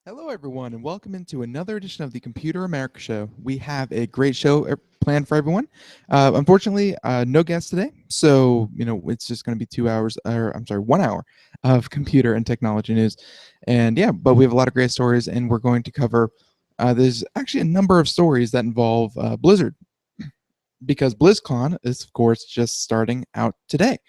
Hello, everyone, and welcome into another edition of the Computer America Show. We have a great show planned for everyone. Unfortunately, no guests today, so it's just going to be 2 hours, or I'm sorry, 1 hour of computer and technology news. And yeah, but we have a lot of great stories, and we're going to cover. There's actually a number of stories that involve Blizzard because BlizzCon is, of course, just starting out today.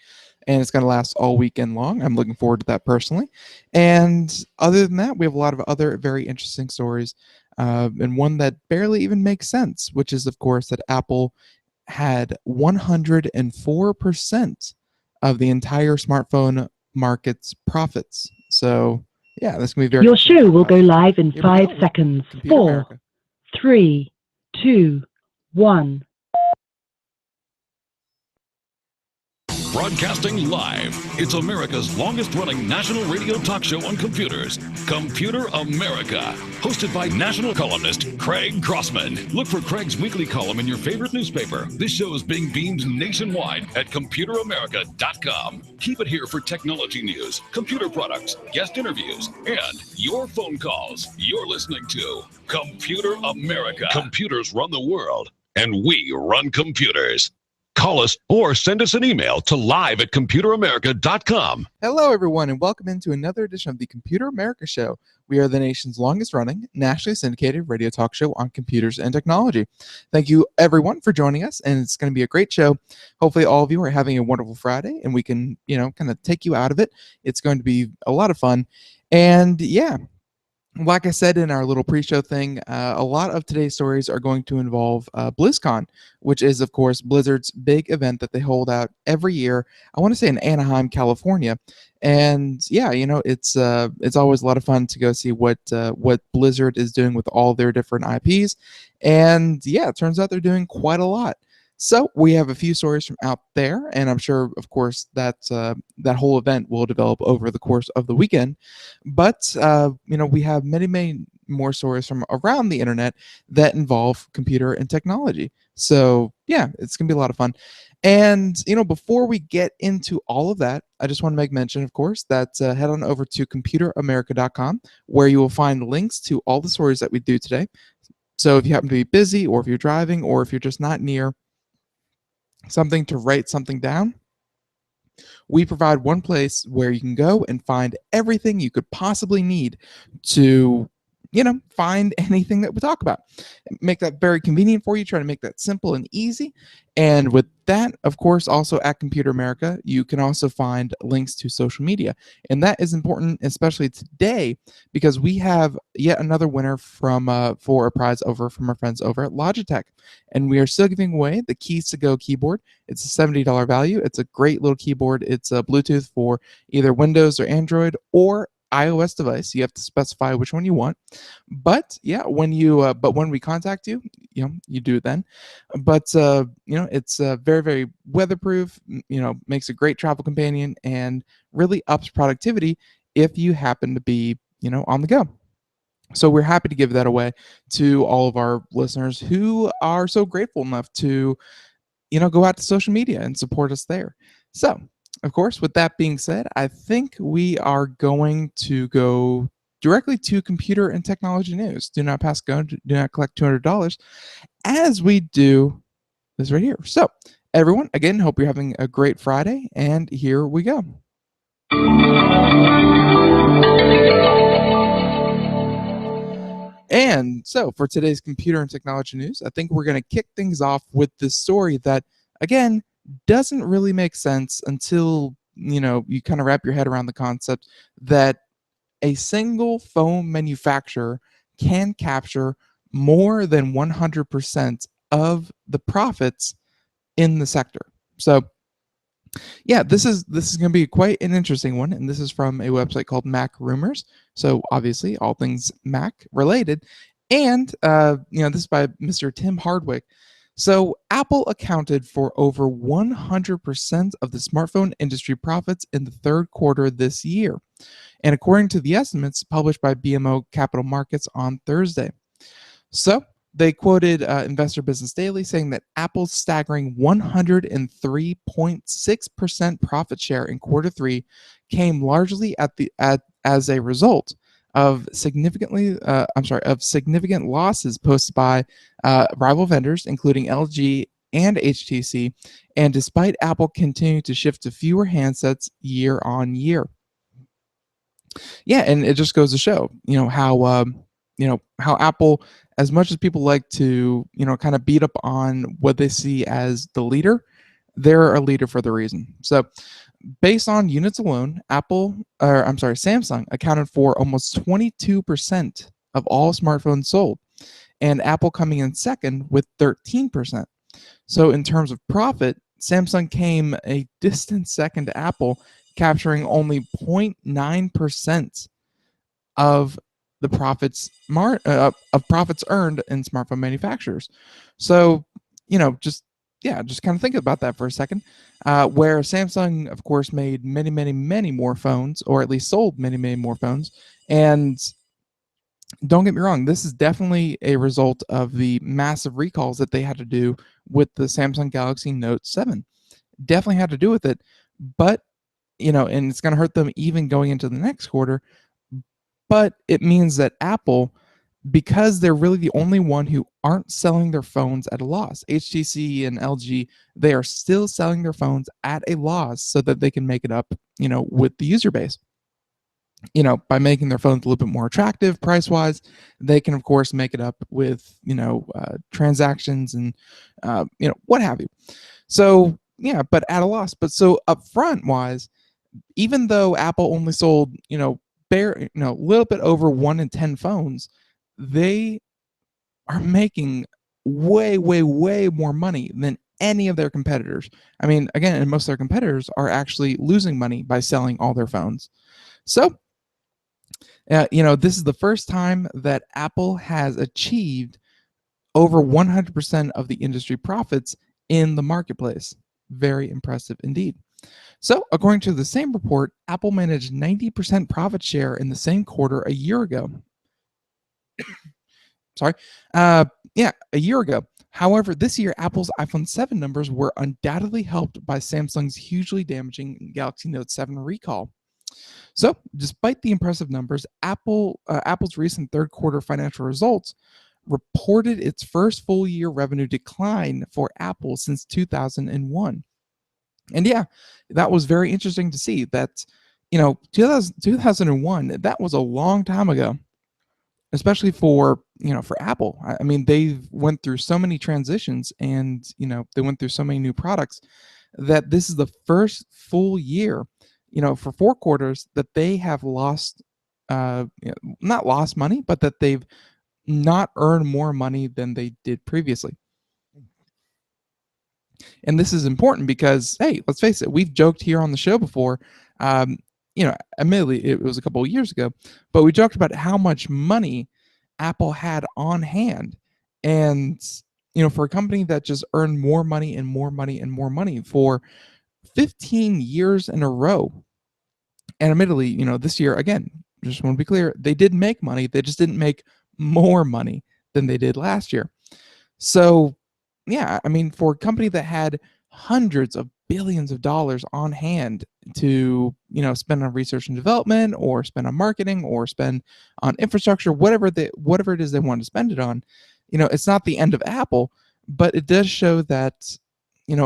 And it's going to last all weekend long. I'm looking forward to that personally. And other than that, we have a lot of other very interesting stories, and one that barely even makes sense, which is, of course, that Apple had 104% of the entire smartphone market's profits. So, yeah, this can be very Your interesting to show talk will about. go live in Here we go 5 with seconds. Computer 4, America. 3, 2, 1. Broadcasting live, it's America's longest-running national radio talk show on computers, Computer America, hosted by national columnist Craig Grossman. Look for Craig's weekly column in your favorite newspaper. This show is being beamed nationwide at ComputerAmerica.com. Keep it here for technology news, computer products, guest interviews, and your phone calls. You're listening to Computer America. Computers run the world, and we run computers. Call us or send us an email to live@computeramerica.com. Hello, everyone, and welcome into another edition of the Computer America Show. We are the nation's longest running, nationally syndicated radio talk show on computers and technology. Thank you, everyone, for joining us, and it's going to be a great show. Hopefully, all of you are having a wonderful Friday, and we can, kind of take you out of it. It's going to be a lot of fun. And yeah, like I said in our little pre-show thing, a lot of today's stories are going to involve BlizzCon, which is, of course, Blizzard's big event that they hold out every year. I want to say in Anaheim, California, and yeah, it's always a lot of fun to go see what Blizzard is doing with all their different IPs, and yeah, it turns out they're doing quite a lot. So we have a few stories from out there, and I'm sure, of course, that that whole event will develop over the course of the weekend. But we have many, many more stories from around the internet that involve computer and technology. So yeah, it's gonna be a lot of fun. And before we get into all of that, I just want to make mention, of course, that head on over to ComputerAmerica.com, where you will find links to all the stories that we do today. So if you happen to be busy, or if you're driving, or if you're just not near something to write something down, we provide one place where you can go and find everything you could possibly need to find anything that we talk about. Make that very convenient for you, try to make that simple and easy. And with that, of course, also at Computer America, you can also find links to social media. And that is important, especially today, because we have yet another winner for a prize over from our friends over at Logitech. And we are still giving away the Keys to Go keyboard. It's a $70 value. It's a great little keyboard. It's a Bluetooth for either Windows or Android or iOS device. You have to specify which one you want. But yeah, when we contact you, you do it then. But it's very, very weatherproof. Makes a great travel companion and really ups productivity if you happen to be on the go. So we're happy to give that away to all of our listeners who are so grateful enough to go out to social media and support us there. So, of course, with that being said, I think we are going to go directly to computer and technology news. Do not pass go, do not collect $200 as we do this right here. So, everyone, again, hope you're having a great Friday, and here we go. And so, for today's computer and technology news, I think we're going to kick things off with this story that, again, doesn't really make sense until you kind of wrap your head around the concept that a single phone manufacturer can capture more than 100% of the profits in the sector. So yeah, this is going to be quite an interesting one, and this is from a website called Mac Rumors. So obviously, all things Mac related, and this is by Mr. Tim Hardwick. So Apple accounted for over 100% of the smartphone industry profits in the third quarter this year, and according to the estimates published by BMO Capital Markets on Thursday. So they quoted Investor Business Daily saying that Apple's staggering 103.6% profit share in quarter three came largely as a result of significant losses posted by rival vendors, including LG and HTC, and despite Apple continuing to shift to fewer handsets year on year. Yeah, and it just goes to show, how Apple, as much as people like to, kind of beat up on what they see as the leader, they're a leader for the reason. So, based on units alone, Samsung accounted for almost 22% of all smartphones sold, and Apple coming in second with 13%. So, in terms of profit, Samsung came a distant second to Apple, capturing only 0.9% of the of profits earned in smartphone manufacturers. So, just kind of think about that for a second. Where Samsung, of course, made many, many, many more phones, or at least sold many, many more phones. And don't get me wrong, this is definitely a result of the massive recalls that they had to do with the Samsung Galaxy Note 7. Definitely had to do with it, but and it's going to hurt them even going into the next quarter. But it means that Apple, because they're really the only one who aren't selling their phones at a loss, HTC and LG, they are still selling their phones at a loss so that they can make it up, with the user base. By making their phones a little bit more attractive price wise, they can, of course, make it up with, transactions and, what have you. So, yeah, but at a loss. But so upfront wise, even though Apple only sold, a little bit over 1 in 10 phones, they are making way, way, way more money than any of their competitors. I mean, again, and most of their competitors are actually losing money by selling all their phones. So, this is the first time that Apple has achieved over 100% of the industry profits in the marketplace. Very impressive indeed. So, according to the same report, Apple managed 90% profit share in the same quarter a year ago. Sorry. A year ago. However, this year, Apple's iPhone 7 numbers were undoubtedly helped by Samsung's hugely damaging Galaxy Note 7 recall. So, despite the impressive numbers, Apple's recent third quarter financial results reported its first full year revenue decline for Apple since 2001. And yeah, that was very interesting to see that, 2001, that was a long time ago, especially for, for Apple. I mean, they went through so many transitions and, they went through so many new products that this is the first full year, for 4 quarters that they have lost, not lost money, but that they've not earned more money than they did previously. And this is important because, hey, let's face it, we've joked here on the show before. Admittedly, it was a couple of years ago, but we joked about how much money Apple had on hand. And, for a company that just earned more money and more money and more money for 15 years in a row. And admittedly, this year, again, just want to be clear, they did make money. They just didn't make more money than they did last year. So, yeah, I mean, for a company that had hundreds of billions of dollars on hand to, spend on research and development, or spend on marketing, or spend on infrastructure, whatever it is they want to spend it on, it's not the end of Apple, but it does show that,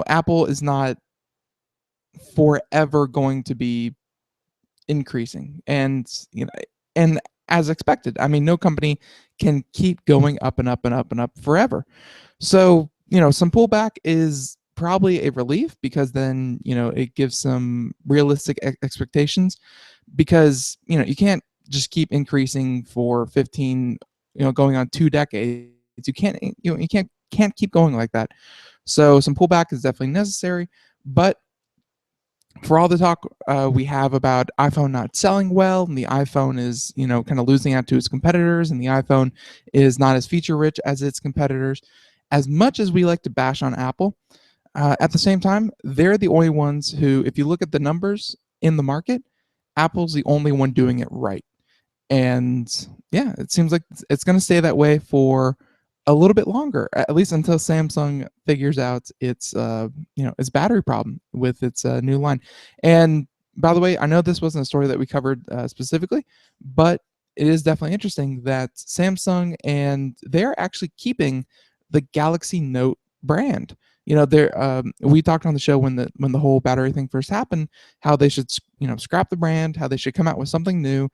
Apple is not forever going to be increasing. And, and as expected, I mean, no company can keep going up and up and up and up forever. So, some pullback is probably a relief, because then, it gives some realistic expectations, because, you can't just keep increasing for 15, going on 2 decades. You can't, you can't keep going like that. So some pullback is definitely necessary, but for all the talk we have about iPhone not selling well, and the iPhone is, kind of losing out to its competitors, and the iPhone is not as feature rich as its competitors, as much as we like to bash on Apple, at the same time, they're the only ones who, if you look at the numbers in the market, Apple's the only one doing it right. And yeah, it seems like it's going to stay that way for a little bit longer, at least until Samsung figures out its its battery problem with its new line. And by the way, I know this wasn't a story that we covered specifically, but it is definitely interesting that Samsung, and they're actually keeping the Galaxy Note brand. They're we talked on the show when the whole battery thing first happened, how they should scrap the brand, how they should come out with something new,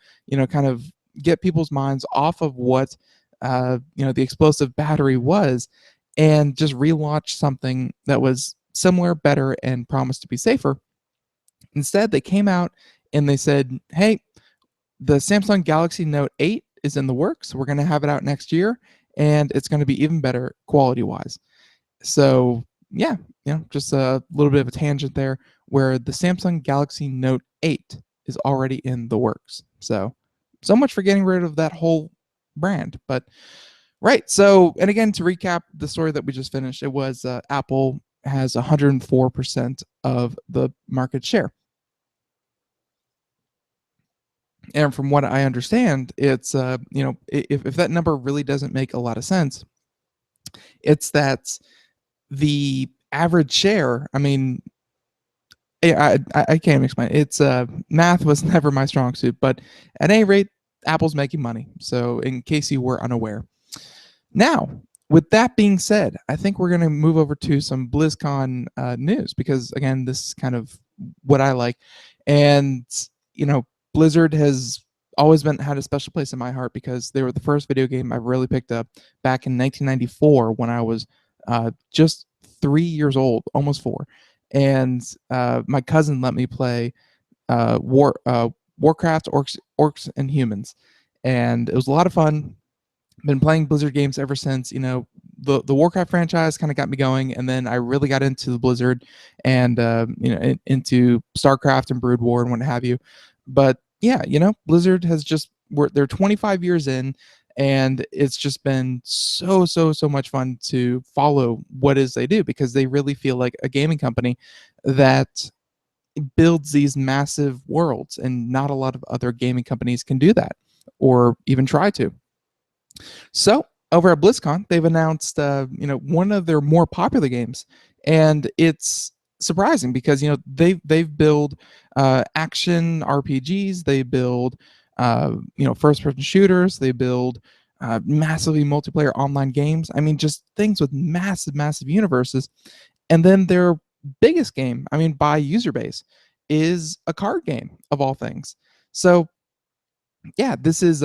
kind of get people's minds off of what the explosive battery was, and just relaunch something that was similar, better, and promised to be safer. Instead, they came out and they said, "Hey, the Samsung Galaxy Note 8 is in the works. We're going to have it out next year, and it's going to be even better quality-wise." So, yeah, just a little bit of a tangent there, where the Samsung Galaxy Note 8 is already in the works. So much for getting rid of that whole brand. But right, so, and again, to recap the story that we just finished, it was Apple has 104% of the market share. And from what I understand, it's if that number really doesn't make a lot of sense, it's that the average share. I mean, I can't explain it. It's math was never my strong suit, but at any rate, Apple's making money. So in case you were unaware. Now, with that being said, I think we're going to move over to some BlizzCon news, because again, this is kind of what I like, and Blizzard has always had a special place in my heart, because they were the first video game I really picked up back in 1994 when I was just 3 years old, almost 4, and my cousin let me play Warcraft, Orcs and Humans, and it was a lot of fun. Been playing Blizzard games ever since. The Warcraft franchise kind of got me going, and then I really got into the Blizzard and into StarCraft and Brood War and what have you. But yeah, Blizzard has they're 25 years in, and it's just been so much fun to follow what is they do, because they really feel like a gaming company that builds these massive worlds, and not a lot of other gaming companies can do that, or even try to. So over at BlizzCon, they've announced one of their more popular games, and it's surprising because they've built action RPGs, they build first-person shooters, they build massively multiplayer online games. I mean, just things with massive universes. And then their biggest game, I mean, by user base, is a card game of all things. So yeah, this is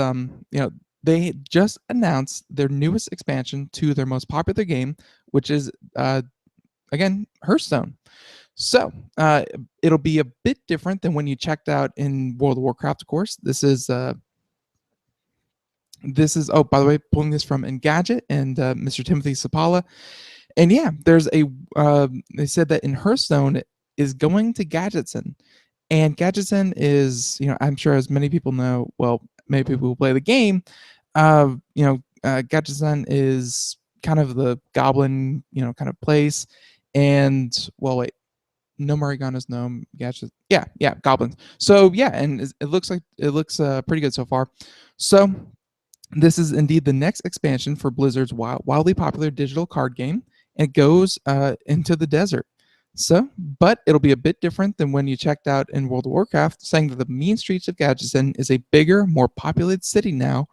they just announced their newest expansion to their most popular game, which is again Hearthstone. So it'll be a bit different than when you checked out in World of Warcraft, of course. This is oh, by the way, pulling this from Engadget and Mr. Timothy Sapala. And yeah, there's they said that in Hearthstone is going to Gadgetson. And Gadgetson is, I'm sure as many people know, well, many people who play the game, Gadgetson is kind of the goblin, kind of place. And, well, wait, no Mariganas, no Gadget. Yeah, goblins. So yeah, and it looks pretty good so far. So this is indeed the next expansion for Blizzard's wildly popular digital card game. It goes into the desert. So, but it'll be a bit different than when you checked out in World of Warcraft, saying that the mean streets of Gadgeton is a bigger, more populated city now.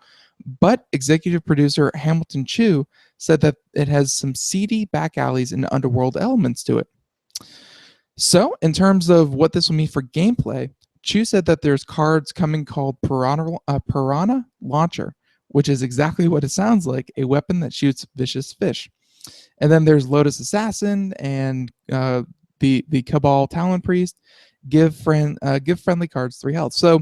But executive producer Hamilton Chu said that it has some seedy back alleys and underworld elements to it. So, in terms of what this will mean for gameplay, Chu said that there's cards coming called Piranha Launcher, which is exactly what it sounds like, a weapon that shoots vicious fish. And then there's Lotus Assassin and the Cabal Talon Priest. Give friendly cards 3 health. So,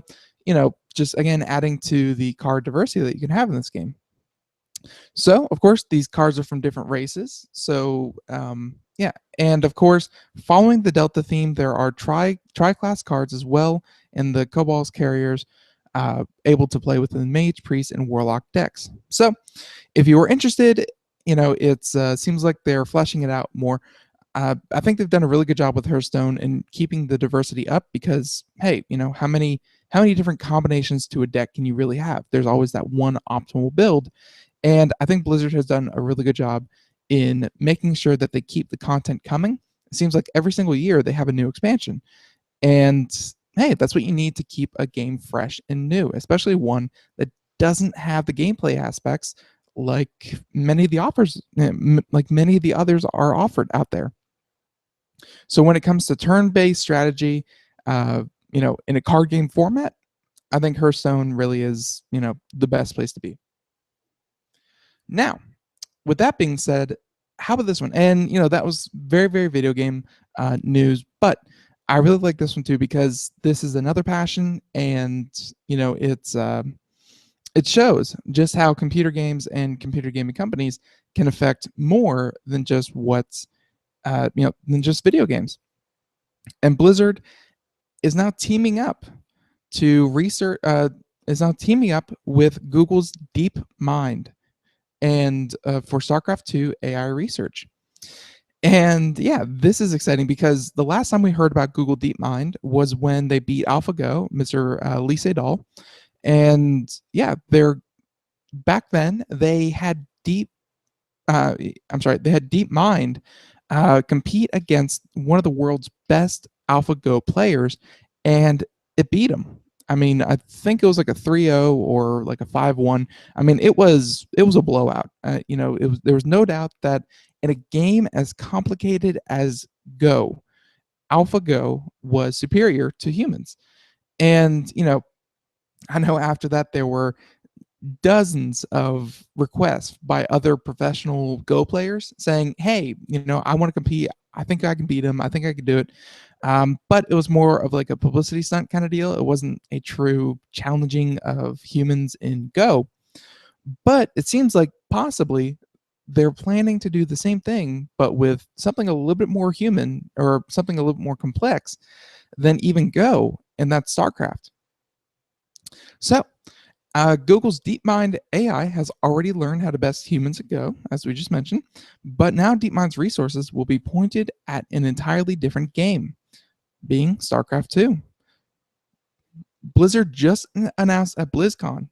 just again adding to the card diversity that you can have in this game. So, of course, these cards are from different races. So, yeah, and of course, following the Delta theme, there are tri-class cards as well, and the Cabal's carriers able to play within Mage, Priest, and Warlock decks. So, if you were interested, it seems like they're fleshing it out more. I think they've done a really good job with Hearthstone and keeping the diversity up, because hey, how many different combinations to a deck can you really have? There's always that one optimal build, and I think Blizzard has done a really good job in making sure that they keep the content coming. It seems like every single year they have a new expansion, and hey, that's what you need to keep a game fresh and new, especially one that doesn't have the gameplay aspects like many of the offers, like many of the others are offered out there. So when it comes to turn-based strategy, in a card game format, I think Hearthstone really is, the best place to be. Now, with that being said, how about this one? And that was very, very video game news, but I really like this one too because this is another passion, and it shows just how computer games and computer gaming companies can affect more than just than just video games. And Blizzard is now teaming up to research. Is now teaming up with Google's Deepmind and for StarCraft 2 AI research. And yeah, this is exciting because the last time we heard about Google DeepMind was when they beat AlphaGo, Mr. Lee Sedol. And yeah, back then they had DeepMind compete against one of the world's best AlphaGo players, and it beat him. I mean, I think it was like a 3-0 or like a 5-1. I mean, it was a blowout. There was no doubt that in a game as complicated as Go, AlphaGo was superior to humans. And I know after that there were dozens of requests by other professional Go players saying, "Hey, I want to compete. I think I can beat him. I think I can do it." But it was more of like a publicity stunt kind of deal. It wasn't a true challenging of humans in Go. But it seems like possibly they're planning to do the same thing, but with something a little bit more human or something a little bit more complex than even Go, and that's StarCraft. So, Google's DeepMind AI has already learned how to best humans at Go, as we just mentioned, but now DeepMind's resources will be pointed at an entirely different game, being StarCraft 2. Blizzard just announced at BlizzCon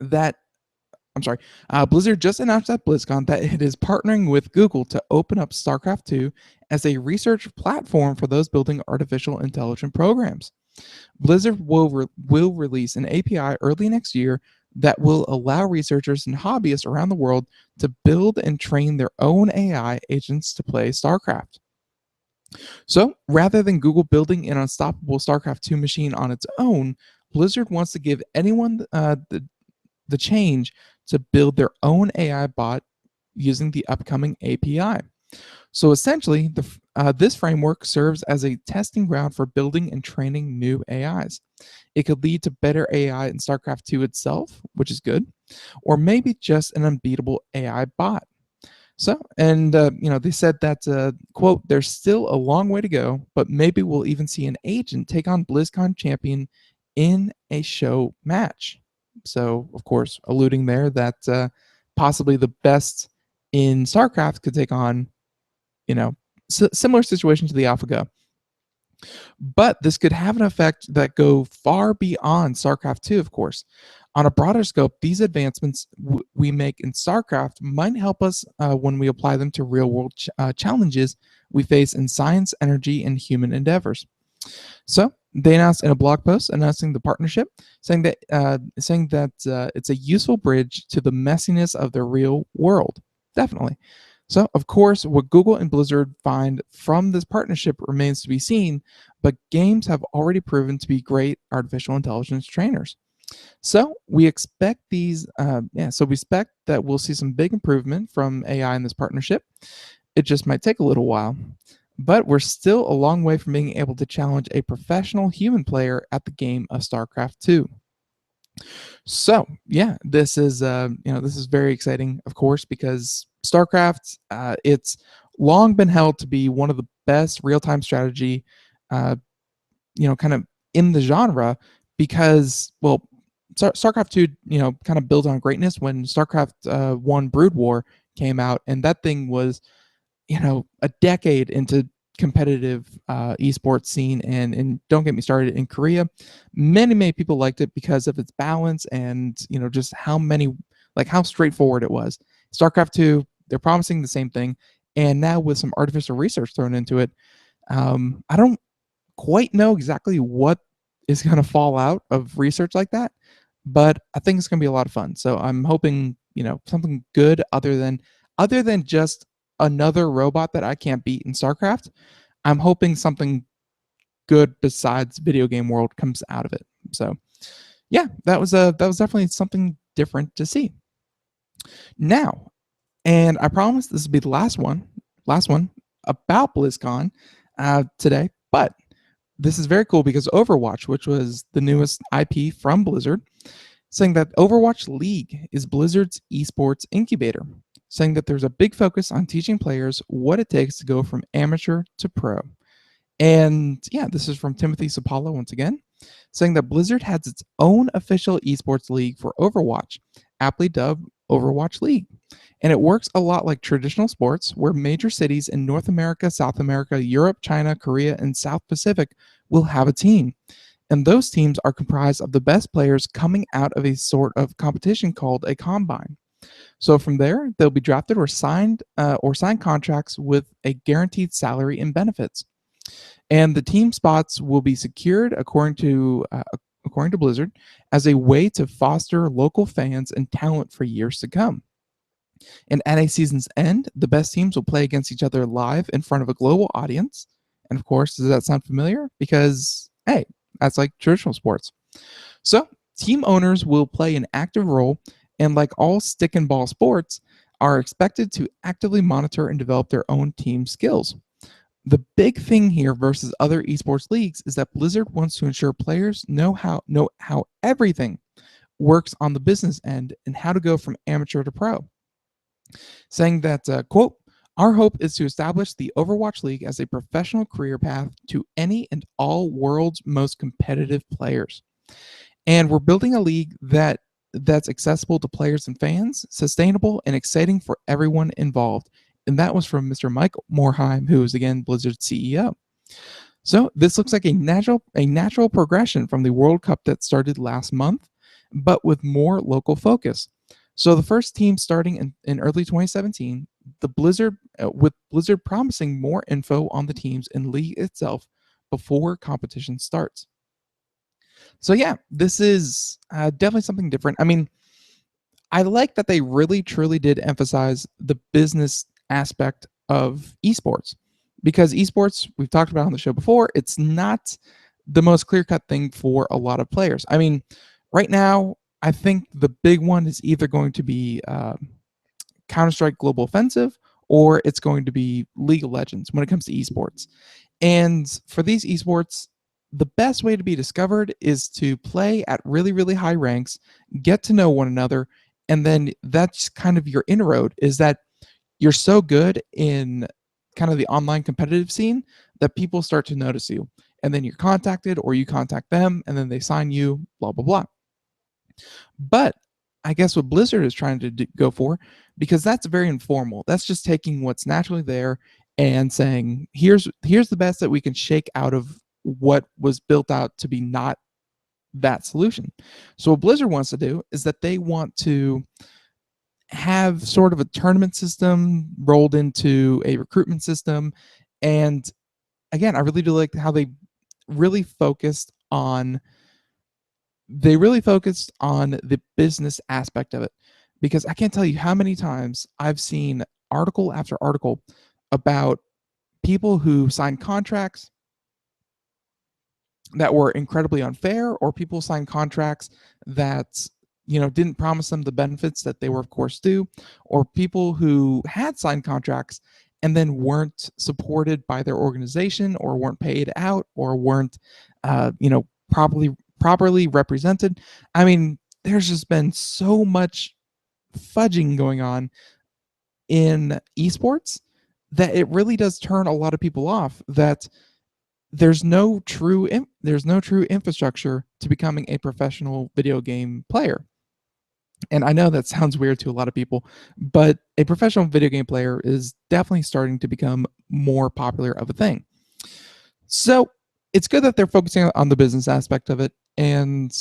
that Blizzard just announced at BlizzCon that it is partnering with Google to open up StarCraft 2 as a research platform for those building artificial intelligence programs. Blizzard will release an API early next year that will allow researchers and hobbyists around the world to build and train their own AI agents to play StarCraft. So, rather than Google building an unstoppable StarCraft 2 machine on its own, Blizzard wants to give anyone the change to build their own AI bot using the upcoming API. So essentially, this framework serves as a testing ground for building and training new AIs. It could lead to better AI in StarCraft 2 itself, which is good, or maybe just an unbeatable AI bot. So, and they said that, quote, "There's still a long way to go, but maybe we'll even see an agent take on BlizzCon champion in a show match." So, of course, alluding there that possibly the best in StarCraft could take on, similar situation to the AlphaGo. But this could have an effect that go far beyond StarCraft 2, of course. On a broader scope, these advancements we make in StarCraft might help us when we apply them to real-world challenges we face in science, energy, and human endeavors. So they announced in a blog post announcing the partnership, saying that it's a useful bridge to the messiness of the real world. Definitely. So, of course, what Google and Blizzard find from this partnership remains to be seen, but games have already proven to be great artificial intelligence trainers. So we expect we expect that we'll see some big improvement from AI in this partnership. It just might take a little while, but we're still a long way from being able to challenge a professional human player at the game of StarCraft 2. So yeah, this is very exciting, of course, because StarCraft, it's long been held to be one of the best real-time strategy, kind of in the genre, because StarCraft 2, kind of built on greatness when StarCraft 1 Brood War came out, and that thing was, a decade into competitive esports scene, and don't get me started in Korea. Many people liked it because of its balance and just how straightforward it was. StarCraft 2, they're promising the same thing, and now with some artificial research thrown into it, I don't quite know exactly what is going to fall out of research like that, but I think it's going to be a lot of fun. So I'm hoping, something good other than just another robot that I can't beat in StarCraft. I'm hoping something good besides video game world comes out of it. So yeah, that was definitely something different to see. Now, and I promise this will be the last one about BlizzCon today. But this is very cool because Overwatch, which was the newest IP from Blizzard, saying that Overwatch League is Blizzard's esports incubator, saying that there's a big focus on teaching players what it takes to go from amateur to pro. And yeah, this is from Timothy Sapala once again, saying that Blizzard has its own official esports league for Overwatch, aptly dubbed Overwatch League. And it works a lot like traditional sports, where major cities in North America, South America, Europe, China, Korea, and South Pacific will have a team. And those teams are comprised of the best players coming out of a sort of competition called a combine. So from there, they'll be drafted or sign contracts with a guaranteed salary and benefits. And the team spots will be secured according to Blizzard as a way to foster local fans and talent for years to come. And at a season's end, the best teams will play against each other live in front of a global audience. And of course, does that sound familiar? Because hey, that's like traditional sports. So team owners will play an active role, and like all stick and ball sports, are expected to actively monitor and develop their own team skills. The big thing here versus other esports leagues is that Blizzard wants to ensure players know how everything works on the business end and how to go from amateur to pro. Saying that, quote, our hope is to establish the Overwatch League as a professional career path to any and all world's most competitive players. And we're building a league that's accessible to players and fans, sustainable and exciting for everyone involved. And that was from Mr. Mike Morheim, who is again Blizzard's CEO. So this looks like a natural progression from the World Cup that started last month, but with more local focus. So the first team starting in early 2017, with Blizzard promising more info on the teams and league itself before competition starts. So yeah, this is definitely something different. I mean, I like that they really truly did emphasize the business aspect of esports, because esports, we've talked about on the show before, it's not the most clear-cut thing for a lot of players. I mean, right now, I think the big one is either going to be Counter-Strike Global Offensive, or it's going to be League of Legends when it comes to esports. And for these esports, the best way to be discovered is to play at really, really high ranks, get to know one another, and then that's kind of your inroad, is that you're so good in kind of the online competitive scene that people start to notice you. And then you're contacted, or you contact them, and then they sign you, blah, blah, blah. But I guess what Blizzard is trying to go for, because that's very informal. That's just taking what's naturally there and saying, here's the best that we can shake out of what was built out to be not that solution. So what Blizzard wants to do is that they want to have sort of a tournament system rolled into a recruitment system. And again, I really do like how really focused on the business aspect of it, because I can't tell you how many times I've seen article after article about people who signed contracts that were incredibly unfair, or people signed contracts that didn't promise them the benefits that they were of course due, or people who had signed contracts and then weren't supported by their organization, or weren't paid out, or weren't properly represented. I mean, there's just been so much fudging going on in esports that it really does turn a lot of people off, that there's no true infrastructure to becoming a professional video game player. And I know that sounds weird to a lot of people, but a professional video game player is definitely starting to become more popular of a thing. So it's good that they're focusing on the business aspect of it. And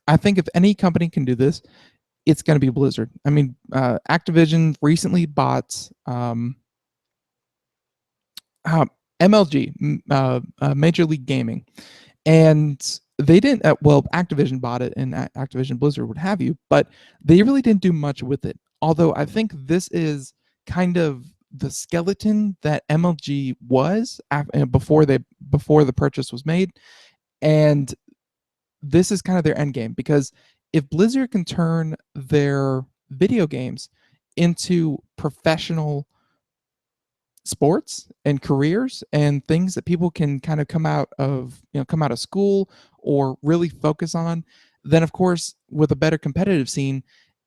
I think if any company can do this, it's going to be Blizzard. I mean, Activision recently bought MLG, Major League Gaming. And they didn't. Well, Activision bought it, and Activision Blizzard would have you, but they really didn't do much with it. Although I think this is kind of the skeleton that MLG was before the purchase was made, and this is kind of their end game, because if Blizzard can turn their video games into professional sports and careers and things that people can kind of come out of school or really focus on, then of course with a better competitive scene,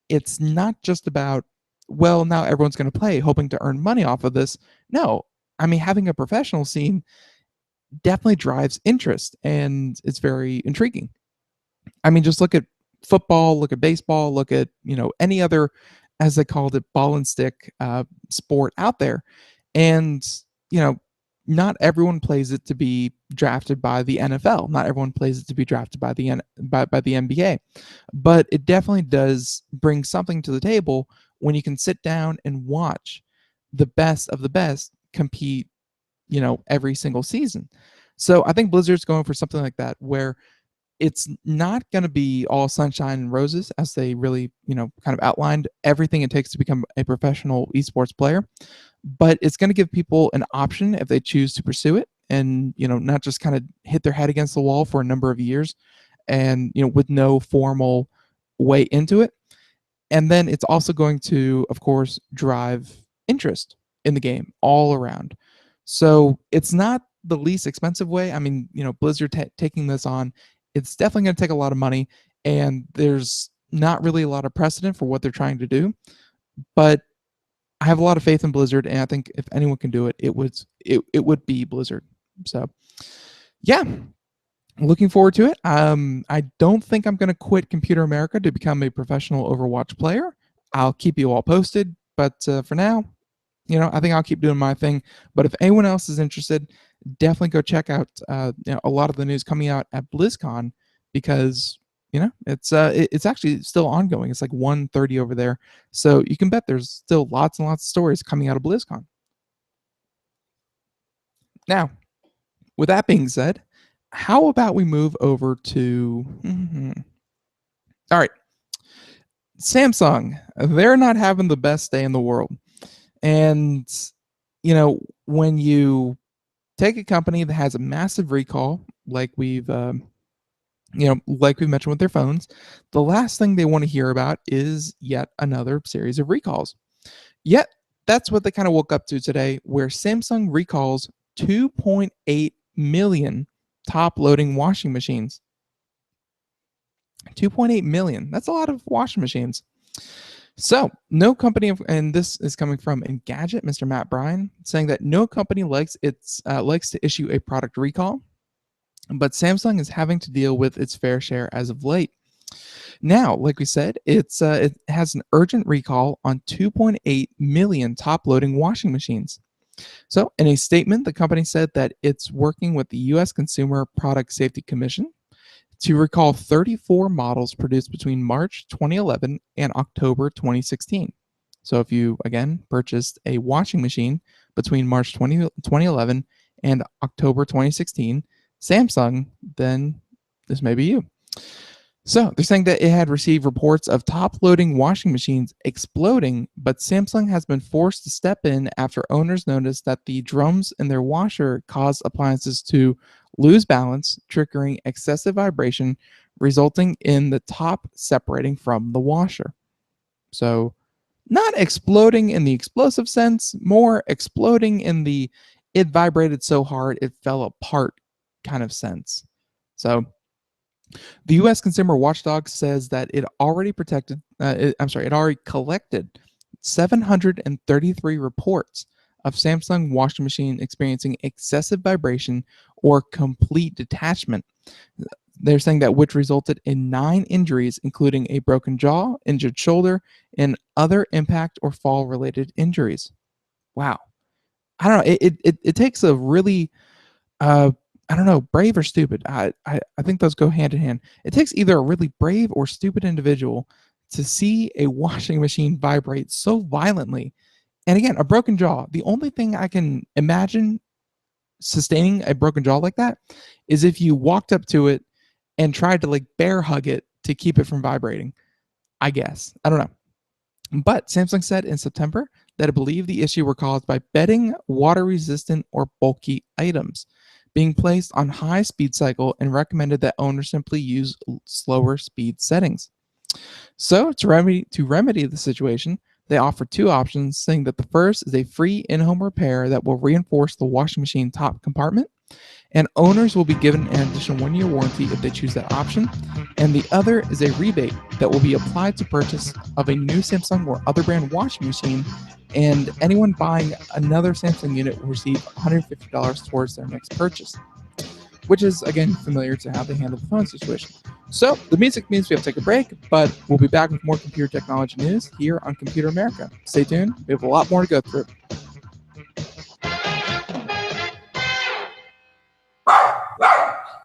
it's not just about, well, now everyone's going to play hoping to earn money off of this. No, I mean, having a professional scene definitely drives interest, and it's very intriguing. I mean, just look at football, look at baseball, look at, any other, as they called it, ball and stick sport out there. And, not everyone plays it to be drafted by the NFL. Not everyone plays it to be drafted by the by the NBA. But it definitely does bring something to the table when you can sit down and watch the best of the best compete, every single season. So I think Blizzard's going for something like that, where it's not going to be all sunshine and roses, as they really, kind of outlined everything it takes to become a professional esports player, but it's going to give people an option if they choose to pursue it, and, not just kind of hit their head against the wall for a number of years and, with no formal way into it. And then it's also going to, of course, drive interest in the game all around. So it's not the least expensive way. I mean, Blizzard taking this on, it's definitely going to take a lot of money, and there's not really a lot of precedent for what they're trying to do. But I have a lot of faith in Blizzard, and I think if anyone can do it, it would be Blizzard. So, yeah, looking forward to it. I don't think I'm going to quit Computer America to become a professional Overwatch player. I'll keep you all posted, but for now, I think I'll keep doing my thing. But if anyone else is interested, definitely go check out a lot of the news coming out at BlizzCon, because it's actually still ongoing. It's like 1:30 over there, so you can bet there's still lots and lots of stories coming out of BlizzCon. Now, with that being said, how about we move over to all right, Samsung. They're not having the best day in the world. And, when you take a company that has a massive recall, like we've mentioned with their phones, the last thing they want to hear about is yet another series of recalls. Yet, that's what they kind of woke up to today, where Samsung recalls 2.8 million top-loading washing machines. 2.8 million. That's a lot of washing machines. So, no company, and this is coming from Engadget, Mr. Matt Bryan, saying that no company likes to issue a product recall, but Samsung is having to deal with its fair share as of late. Now, like we said, it has an urgent recall on 2.8 million top-loading washing machines. So, in a statement, the company said that it's working with the U.S. Consumer Product Safety Commission to recall 34 models produced between March 2011 and October 2016. So if you, again, purchased a washing machine between March 2011 and October 2016, Samsung, then this may be you. So they're saying that it had received reports of top-loading washing machines exploding, but Samsung has been forced to step in after owners noticed that the drums in their washer caused appliances to lose balance, triggering excessive vibration, resulting in the top separating from the washer. So not exploding in the explosive sense, more exploding in the it vibrated so hard it fell apart kind of sense. So the U.S. Consumer Watchdog says that it already collected 733 reports of Samsung washing machine experiencing excessive vibration or complete detachment. They're saying that which resulted in 9 injuries, including a broken jaw, injured shoulder, and other impact or fall related injuries. Wow. I don't know. It takes a really brave or stupid. I think those go hand in hand. It takes either a really brave or stupid individual to see a washing machine vibrate so violently. And again, a broken jaw. The only thing I can imagine sustaining a broken jaw like that is if you walked up to it and tried to like bear hug it to keep it from vibrating. I guess. I don't know. But Samsung said in September that it believed the issue were caused by bedding water-resistant or bulky items being placed on high speed cycle and recommended that owners simply use slower speed settings. So to remedy the situation, they offer two options, saying that the first is a free in-home repair that will reinforce the washing machine top compartment, and owners will be given an additional 1-year warranty if they choose that option. And the other is a rebate that will be applied to purchase of a new Samsung or other brand washing machine, and anyone buying another Samsung unit will receive $150 towards their next purchase, which is, again, familiar to how they handle the phone situation. So the music means we have to take a break, but we'll be back with more computer technology news here on Computer America. Stay tuned. We have a lot more to go through.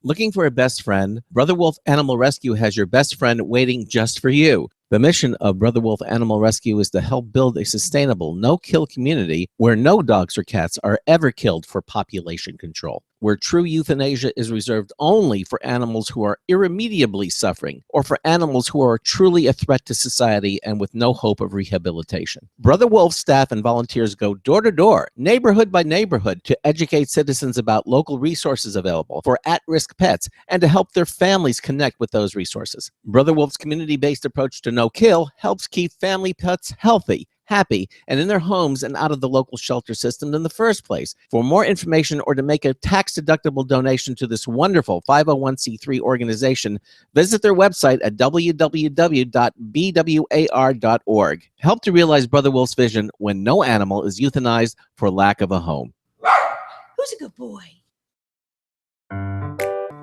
Looking for a best friend? Brother Wolf Animal Rescue has your best friend waiting just for you. The mission of Brother Wolf Animal Rescue is to help build a sustainable, no-kill community where no dogs or cats are ever killed for population control, where true euthanasia is reserved only for animals who are irremediably suffering or for animals who are truly a threat to society and with no hope of rehabilitation. Brother Wolf staff and volunteers go door to door, neighborhood by neighborhood, to educate citizens about local resources available for at-risk pets and to help their families connect with those resources. Brother Wolf's community-based approach to no-kill helps keep family pets healthy, happy, and in their homes and out of the local shelter system in the first place. For more information or to make a tax-deductible donation to this wonderful 501c3 organization, visit their website at www.bwar.org. Help to realize Brother Wolf's vision when no animal is euthanized for lack of a home. Who's a good boy?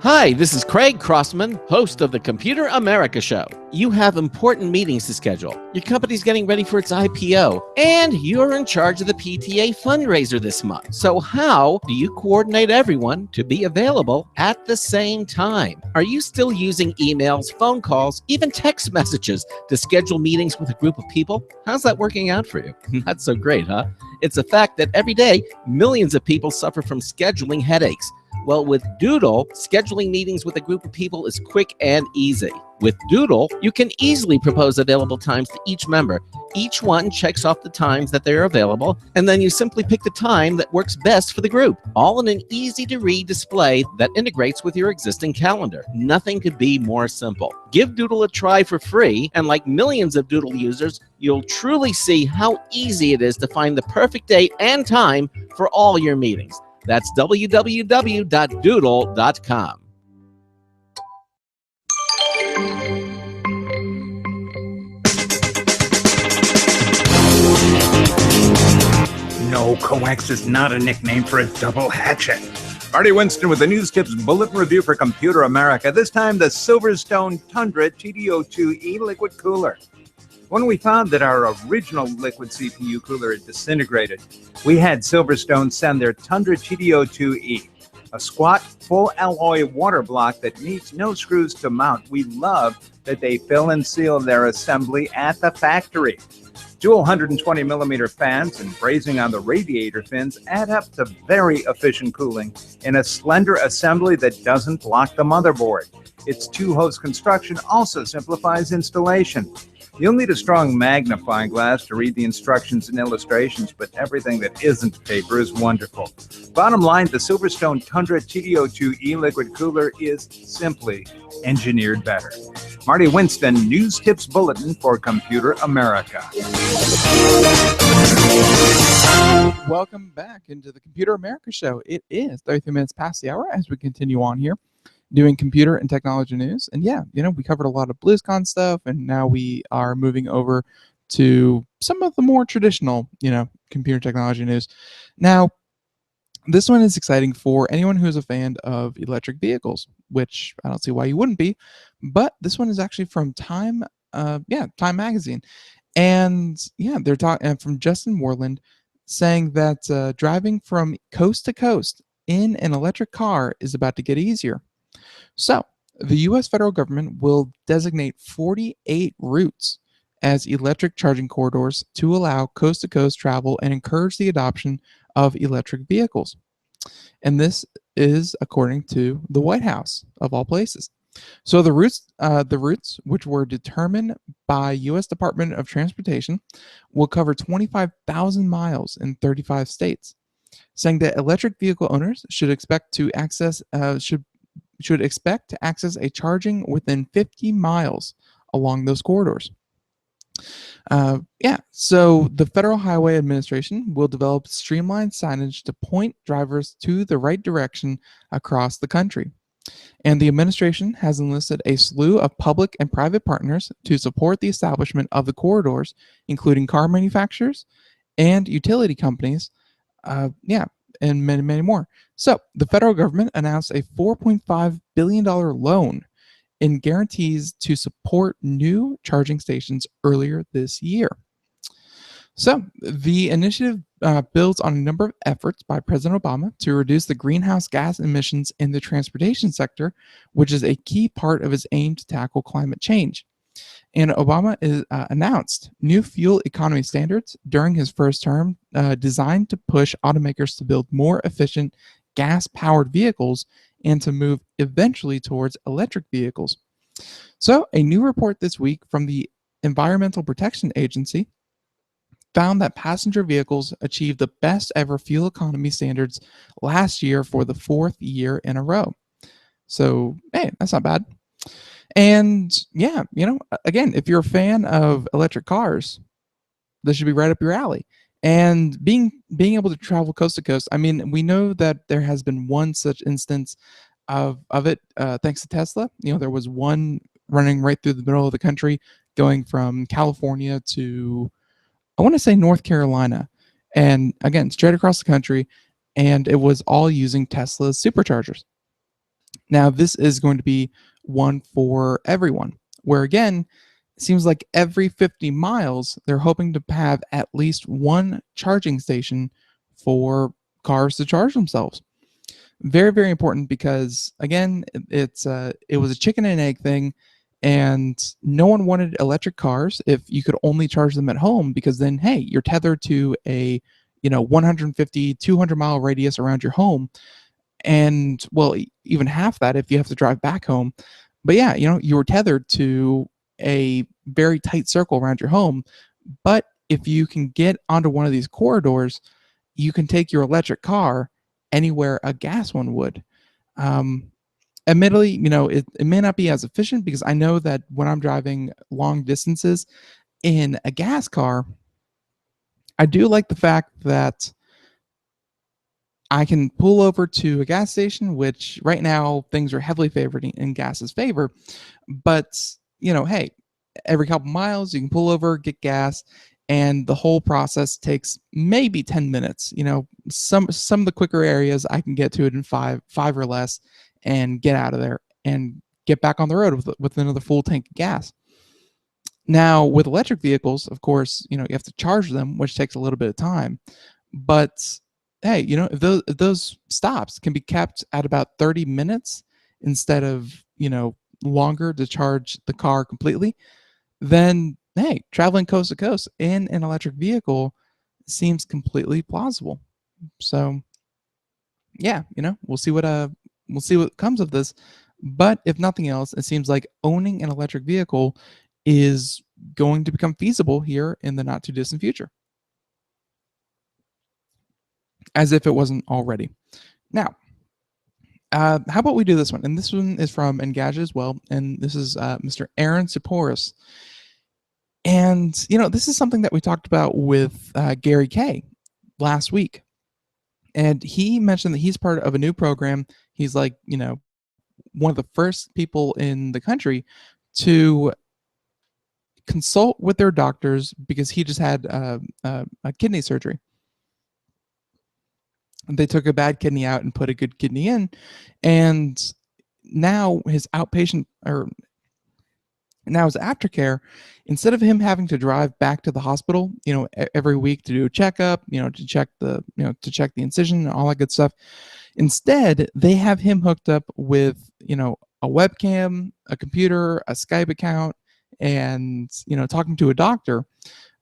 Hi, this is Craig Crossman, host of the Computer America Show. You have important meetings to schedule. Your company's getting ready for its IPO, and you're in charge of the PTA fundraiser this month. So how do you coordinate everyone to be available at the same time? Are you still using emails, phone calls, even text messages to schedule meetings with a group of people? How's that working out for you? Not so great, huh? It's a fact that every day, millions of people suffer from scheduling headaches. Well, with Doodle, scheduling meetings with a group of people is quick and easy. With Doodle, you can easily propose available times to each member. Each one checks off the times that they are available, and then you simply pick the time that works best for the group, all in an easy-to-read display that integrates with your existing calendar. Nothing could be more simple. Give Doodle a try for free, and like millions of Doodle users, you'll truly see how easy it is to find the perfect date and time for all your meetings. That's www.doodle.com. No, coax is not a nickname for a double hatchet. Marty Winston with the News Tips Bulletin Review for Computer America. This time, the Silverstone Tundra TD02E liquid cooler. When we found that our original liquid CPU cooler had disintegrated, we had Silverstone send their Tundra TD02E, a squat, full alloy water block that needs no screws to mount. We love that they fill and seal their assembly at the factory. Dual 120 millimeter fans and brazing on the radiator fins add up to very efficient cooling in a slender assembly that doesn't block the motherboard. Its two-host construction also simplifies installation. You'll need a strong magnifying glass to read the instructions and illustrations, but everything that isn't paper is wonderful. Bottom line, the Silverstone Tundra TD02E liquid cooler is simply engineered better. Marty Winston, News Tips Bulletin for Computer America. Welcome back into the Computer America Show. It is 33 minutes past the hour as we continue on here doing computer and technology news. And yeah, we covered a lot of BlizzCon stuff, and now we are moving over to some of the more traditional, computer technology news. Now, this one is exciting for anyone who's a fan of electric vehicles, which I don't see why you wouldn't be, but this one is actually from Time Magazine. And yeah, they're talking from Justin Warland, saying that driving from coast to coast in an electric car is about to get easier. So, the U.S. federal government will designate 48 routes as electric charging corridors to allow coast-to-coast travel and encourage the adoption of electric vehicles. And this is according to the White House, of all places. So the routes, which were determined by U.S. Department of Transportation, will cover 25,000 miles in 35 states, saying that electric vehicle owners should expect to access should expect to access a charging within 50 miles along those corridors. Yeah, so the Federal Highway Administration will develop streamlined signage to point drivers to the right direction across the country. And the administration has enlisted a slew of public and private partners to support the establishment of the corridors, including car manufacturers and utility companies. Yeah, and many, many more. So the federal government announced a $4.5 billion loan in guarantees to support new charging stations earlier this year. So the initiative builds on a number of efforts by President Obama to reduce the greenhouse gas emissions in the transportation sector, which is a key part of his aim to tackle climate change. And Obama announced new fuel economy standards during his first term, designed to push automakers to build more efficient gas-powered vehicles and to move eventually towards electric vehicles. So, a new report this week from the Environmental Protection Agency found that passenger vehicles achieved the best ever fuel economy standards last year for the fourth year in a row. So, hey, that's not bad. And yeah, again, if you're a fan of electric cars, this should be right up your alley. And being able to travel coast to coast, I mean, we know that there has been one such instance of it, thanks to Tesla. There was one running right through the middle of the country, going from California to, I want to say, North Carolina, and again, straight across the country, and it was all using Tesla's superchargers. Now, this is going to be one for everyone, where again, it seems like every 50 miles, they're hoping to have at least one charging station for cars to charge themselves. Very, very important, because again, it was a chicken and egg thing, and no one wanted electric cars if you could only charge them at home, because then, hey, you're tethered to a 150, 200-mile radius around your home, and well, even half that if you have to drive back home. But yeah, you were tethered to a very tight circle around your home. But if you can get onto one of these corridors, you can take your electric car anywhere a gas one would. Admittedly, it may not be as efficient, because I know that when I'm driving long distances in a gas car, I do like the fact that I can pull over to a gas station, which right now things are heavily favored in gas's favor. But, hey, every couple miles you can pull over, get gas, and the whole process takes maybe 10 minutes. Some of the quicker areas I can get to it in five or less, and get out of there and get back on the road with another full tank of gas. Now, with electric vehicles, of course, you have to charge them, which takes a little bit of time. But hey, if those stops can be kept at about 30 minutes instead of, longer to charge the car completely, then hey, traveling coast to coast in an electric vehicle seems completely plausible. So yeah, we'll see what comes of this. But if nothing else, it seems like owning an electric vehicle is going to become feasible here in the not too distant future, as if it wasn't already. Now, how about we do this one? And this one is from Engadget as well, and this is Mr. Aaron Siporis. And this is something that we talked about with Gary Kay last week, and he mentioned that he's part of a new program. He's like, one of the first people in the country to consult with their doctors, because he just had a kidney surgery. They took a bad kidney out and put a good kidney in, and now his aftercare, instead of him having to drive back to the hospital, every week to do a checkup, to check the incision and all that good stuff, instead they have him hooked up with, a webcam, a computer, a Skype account, and talking to a doctor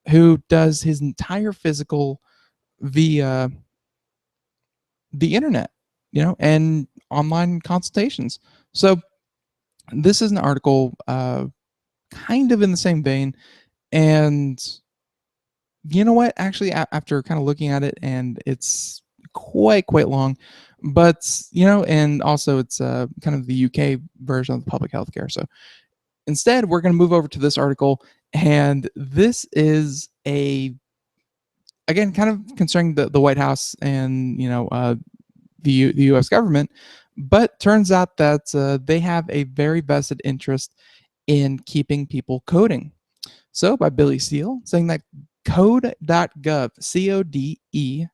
who does his entire physical via the internet, and online consultations. So This is an article kind of in the same vein. And you know what? Actually, after kind of looking at it, and it's quite long, but and also it's kind of the UK version of the public health care. So instead, we're going to move over to this article, and this is again kind of concerning the White House and the U.S. government, but turns out that they have a very vested interest in keeping people coding. So by Billy Steele saying that code.gov, C-O-D-E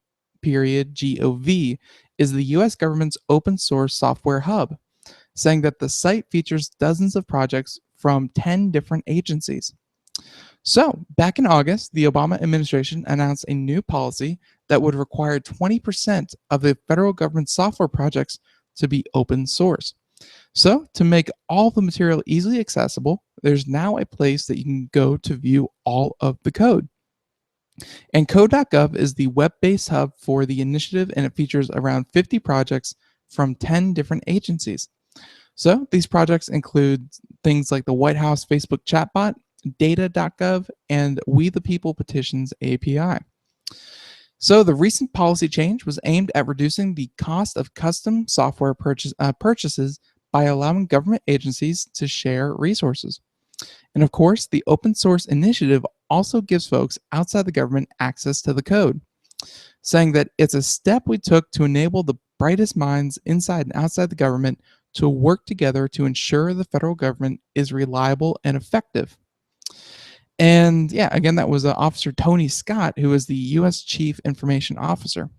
period G-O-V, is the U.S. government's open source software hub, saying that the site features dozens of projects from 10 different agencies. So, back in August, the Obama administration announced a new policy that would require 20% of the federal government's software projects to be open source. So, to make all the material easily accessible, there's now a place that you can go to view all of the code. And code.gov is the web-based hub for the initiative, and it features around 50 projects from 10 different agencies. So, these projects include things like the White House Facebook chatbot, data.gov, and We the People Petitions API. So the recent policy change was aimed at reducing the cost of custom software purchases by allowing government agencies to share resources. And of course, the open source initiative also gives folks outside the government access to the code, saying that it's a step we took to enable the brightest minds inside and outside the government to work together to ensure the federal government is reliable and effective. And yeah, again, that was Officer Tony Scott, who is the U.S. Chief Information Officer.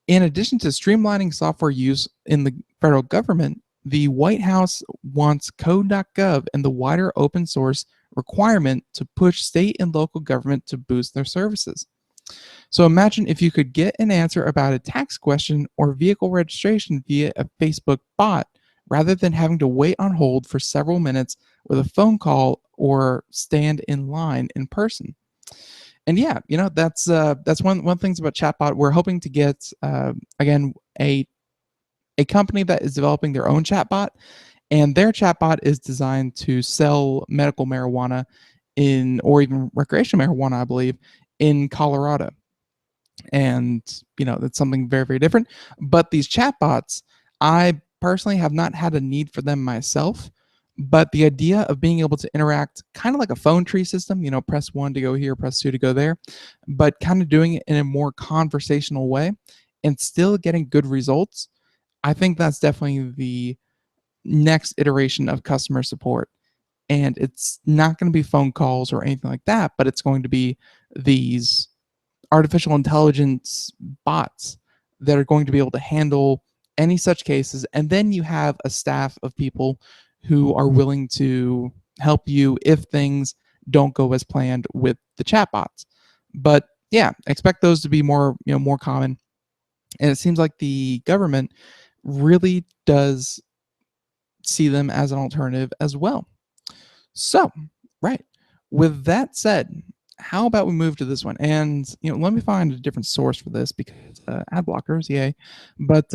In addition to streamlining software use in the federal government, the White House wants code.gov and the wider open source requirement to push state and local government to boost their services. So imagine if you could get an answer about a tax question or vehicle registration via a Facebook bot, rather than having to wait on hold for several minutes with a phone call or stand in line in person. And yeah, that's one things about chatbot. We're hoping to get again a company that is developing their own chatbot, and their chatbot is designed to sell medical marijuana or even recreational marijuana, I believe, in Colorado. And that's something very, very different. But these chatbots, I personally have not had a need for them myself, but the idea of being able to interact kind of like a phone tree system, press 1 to go here, press 2 to go there, but kind of doing it in a more conversational way and still getting good results, I think that's definitely the next iteration of customer support. And it's not going to be phone calls or anything like that, but it's going to be these artificial intelligence bots that are going to be able to handle any such cases. And then you have a staff of people who are willing to help you if things don't go as planned with the chatbots. But yeah, expect those to be more common. And it seems like the government really does see them as an alternative as well. So, right. With that said, how about we move to this one? And let me find a different source for this, because ad blockers, yay. But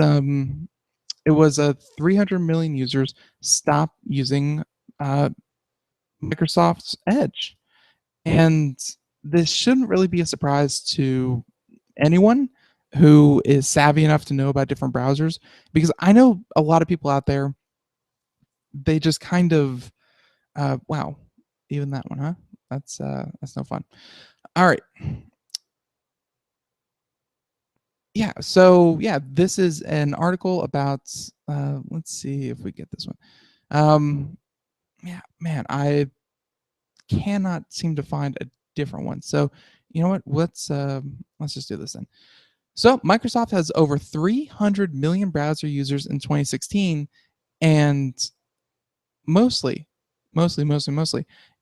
it was 300 million users stopped using Microsoft's Edge. And this shouldn't really be a surprise to anyone who is savvy enough to know about different browsers, because I know a lot of people out there, they just kind of wow, even that one, huh? That's no fun. All right. Yeah, so yeah, this is an article about let's see if we get this one. Yeah, man, I cannot seem to find a different one. So you know what? Let's just do this then. So Microsoft has over 300 million browser users in 2016, and mostly,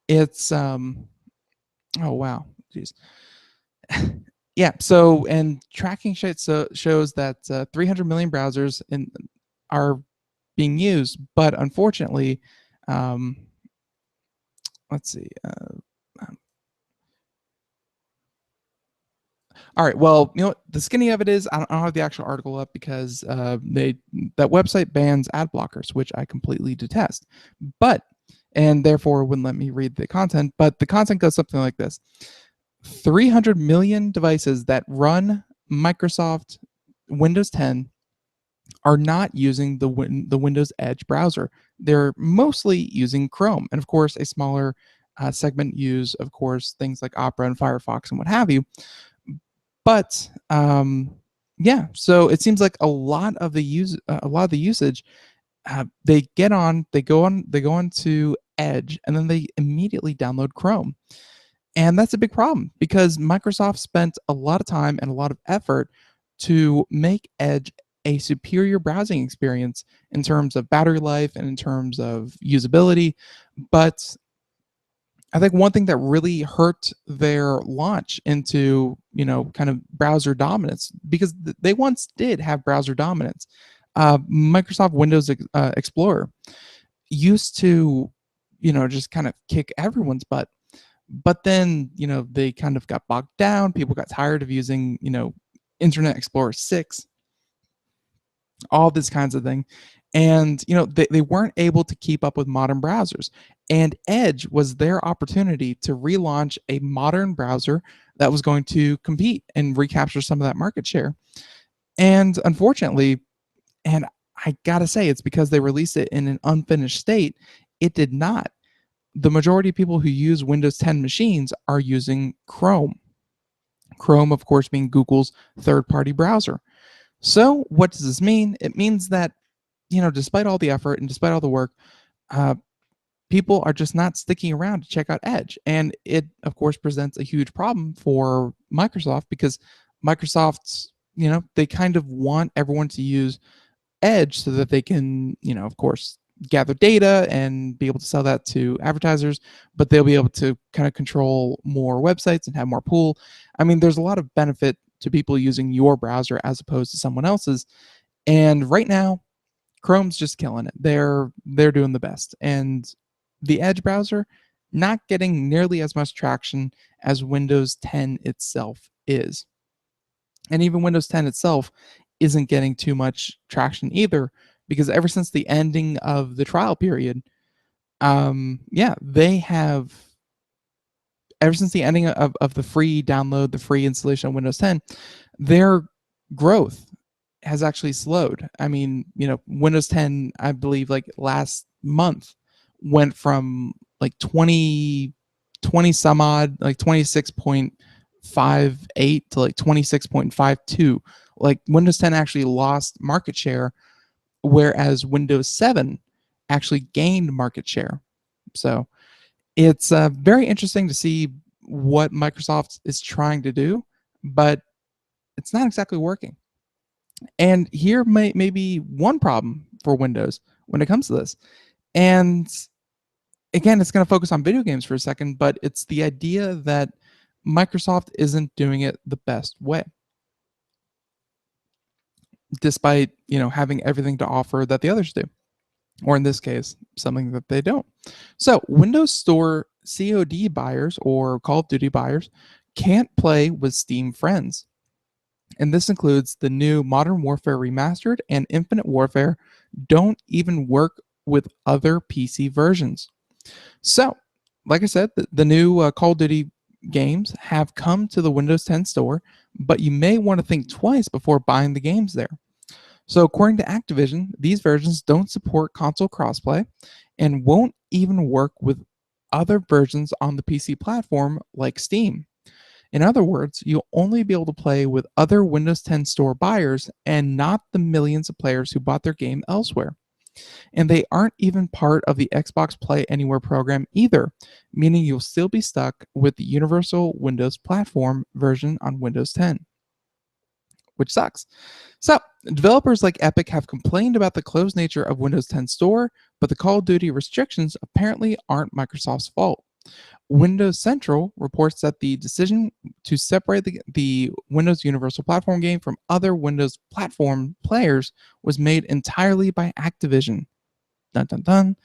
it's oh wow, jeez. Yeah, so and tracking shows that 300 million browsers are being used, but unfortunately, let's see. All right. Well, the skinny of it is I don't have the actual article up because that website bans ad blockers, which I completely detest. And therefore wouldn't let me read the content. But the content goes something like this: 300 million devices that run Microsoft Windows 10 are not using the Windows Edge browser. They're mostly using Chrome, and of course, a smaller segment use, of course, things like Opera and Firefox and what have you. But yeah, so it seems like a lot of the usage, they go on to Edge, and then they immediately download Chrome. And that's a big problem because Microsoft spent a lot of time and a lot of effort to make Edge a superior browsing experience in terms of battery life and in terms of usability. But I think one thing that really hurt their launch into, kind of browser dominance, because they once did have browser dominance. Microsoft Windows Explorer used to, just kind of kick everyone's butt. But then, they kind of got bogged down. People got tired of using, Internet Explorer 6, all this kinds of thing. And, they weren't able to keep up with modern browsers. And Edge was their opportunity to relaunch a modern browser that was going to compete and recapture some of that market share. And unfortunately, and I gotta say, it's because they released it in an unfinished state, it did not. The majority of people who use Windows 10 machines are using Chrome. Chrome, of course, being Google's third-party browser. So what does this mean? It means that, despite all the effort and despite all the work, people are just not sticking around to check out Edge. And it, of course, presents a huge problem for Microsoft because Microsoft's, they kind of want everyone to use Edge so that they can, of course, gather data and be able to sell that to advertisers, but they'll be able to kind of control more websites and have more pool. I mean, there's a lot of benefit to people using your browser as opposed to someone else's. And right now, Chrome's just killing it. They're doing the best. And the Edge browser not getting nearly as much traction as Windows 10 itself is. And even Windows 10 itself isn't getting too much traction either, because ever since the ending of the trial period, they have, ever since the ending of the free download, the free installation of Windows 10, their growth has actually slowed. I mean, Windows 10, I believe, like last month, went from like 20 some odd, like 26.58 to like 26.52. Like Windows 10 actually lost market share, whereas Windows 7 actually gained market share. So it's very interesting to see what Microsoft is trying to do, but it's not exactly working. And here may be one problem for Windows when it comes to this. And again, it's going to focus on video games for a second, but it's the idea that Microsoft isn't doing it the best way, despite having everything to offer that the others do, or in this case, something that they don't. So Windows Store COD buyers or Call of Duty buyers can't play with Steam friends. And this includes the new Modern Warfare Remastered and Infinite Warfare don't even work with other PC versions. So, like I said, the new Call of Duty games have come to the Windows 10 store, but you may want to think twice before buying the games there. So according to Activision, these versions don't support console crossplay and won't even work with other versions on the PC platform like Steam. In other words, you'll only be able to play with other Windows 10 store buyers and not the millions of players who bought their game elsewhere. And they aren't even part of the Xbox Play Anywhere program either, meaning you'll still be stuck with the Universal Windows Platform version on Windows 10, which sucks. So, developers like Epic have complained about the closed nature of Windows 10 Store, but the Call of Duty restrictions apparently aren't Microsoft's fault. Windows Central reports that the decision to separate the Windows Universal Platform game from other Windows platform players was made entirely by Activision. Dun, dun, dun.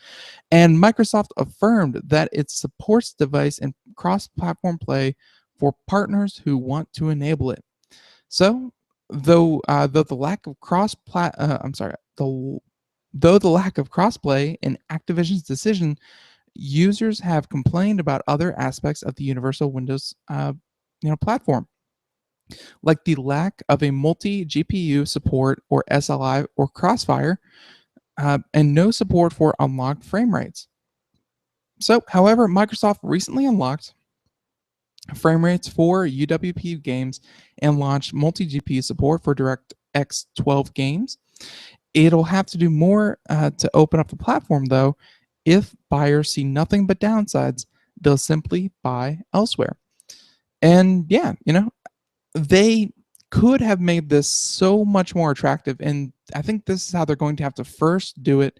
And Microsoft affirmed that it supports device and cross-platform play for partners who want to enable it. So, though the lack of though the lack of crossplay in Activision's decision, users have complained about other aspects of the Universal Windows platform, like the lack of a multi GPU support or SLI or Crossfire, and no support for unlocked frame rates. So, however, Microsoft recently unlocked frame rates for UWP games and launched multi GPU support for DirectX 12 games. It'll have to do more to open up the platform, though. If buyers see nothing but downsides, they'll simply buy elsewhere. And yeah, they could have made this so much more attractive. And I think this is how they're going to have to first do it,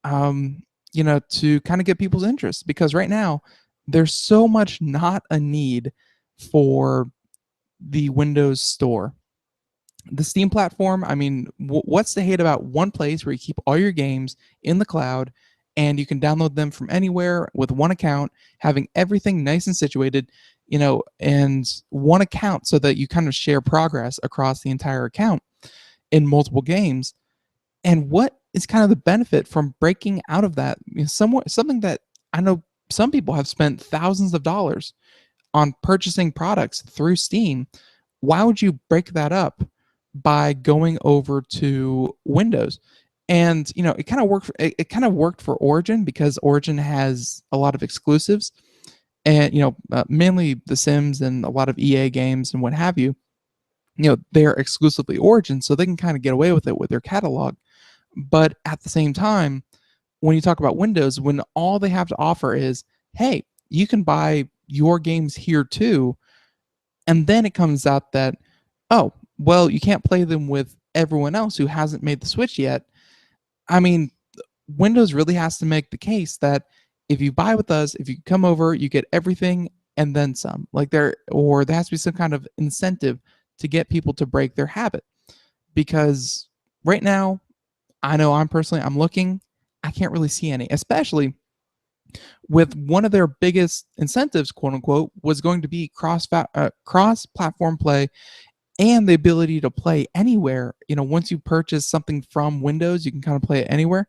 to kind of get people's interest. Because right now, there's so much not a need for the Windows Store. The Steam platform, I mean, what's the hate about one place where you keep all your games in the cloud and you can download them from anywhere with one account, having everything nice and situated, and one account so that you kind of share progress across the entire account in multiple games. And what is kind of the benefit from breaking out of that? Something that I know some people have spent thousands of dollars on purchasing products through Steam. Why would you break that up by going over to Windows? And it kind of worked. It kind of worked for Origin because Origin has a lot of exclusives, and mainly The Sims and a lot of EA games and what have you. They're exclusively Origin, so they can kind of get away with it with their catalog. But at the same time, when you talk about Windows, when all they have to offer is, hey, you can buy your games here too, and then it comes out that, oh, well, you can't play them with everyone else who hasn't made the switch yet. I mean, Windows really has to make the case that if you buy with us, if you come over, you get everything and then some. There has to be some kind of incentive to get people to break their habit. Because right now, I know I'm looking, I can't really see any, especially with one of their biggest incentives, quote unquote, was going to be cross-platform play and the ability to play anywhere. Once you purchase something from Windows, you can kind of play it anywhere.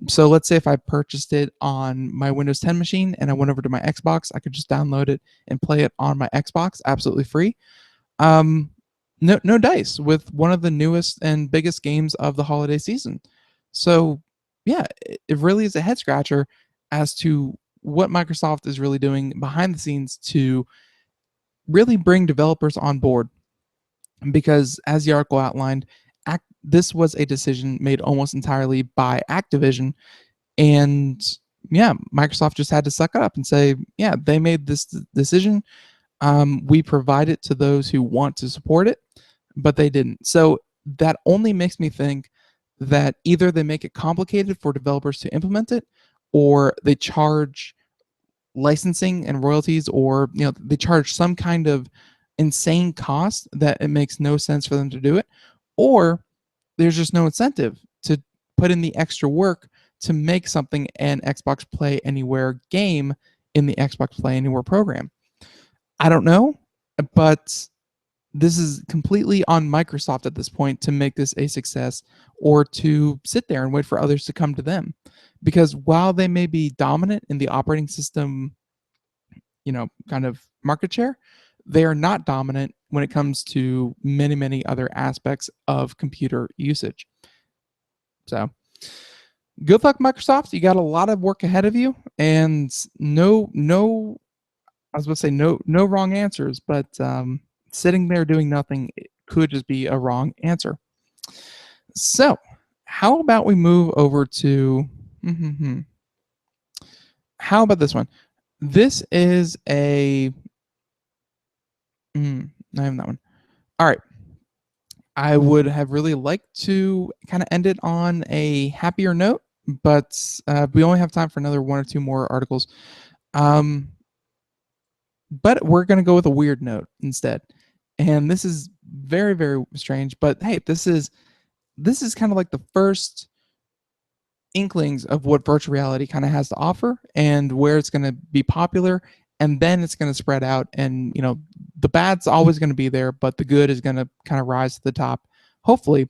So let's say if I purchased it on my Windows 10 machine and I went over to my Xbox, I could just download it and play it on my Xbox absolutely free. No dice with one of the newest and biggest games of the holiday season. So yeah, it really is a head scratcher as to what Microsoft is really doing behind the scenes to really bring developers on board. Because as the article outlined, this was a decision made almost entirely by Activision. And yeah, Microsoft just had to suck it up and say, yeah, they made this decision. We provide it to those who want to support it, but they didn't. So that only makes me think that either they make it complicated for developers to implement it, or they charge licensing and royalties, or they charge some kind of insane cost that it makes no sense for them to do it, or there's just no incentive to put in the extra work to make something an Xbox Play Anywhere game in the Xbox Play Anywhere program. I don't know, but this is completely on Microsoft at this point to make this a success, or to sit there and wait for others to come to them. Because while they may be dominant in the operating system, kind of market share, they are not dominant when it comes to many, many other aspects of computer usage. So good luck, Microsoft. You got a lot of work ahead of you, and no wrong answers, but sitting there doing nothing could just be a wrong answer. So how about we move over to, how about this one? This is a, I have that one. All right. I would have really liked to kind of end it on a happier note, but we only have time for another one or two more articles. But we're going to go with a weird note instead. And this is very, very strange, but hey, this is kind of like the first inklings of what virtual reality kind of has to offer and where it's going to be popular, and then it's going to spread out, and the bad's always going to be there, but the good is going to kind of rise to the top, hopefully.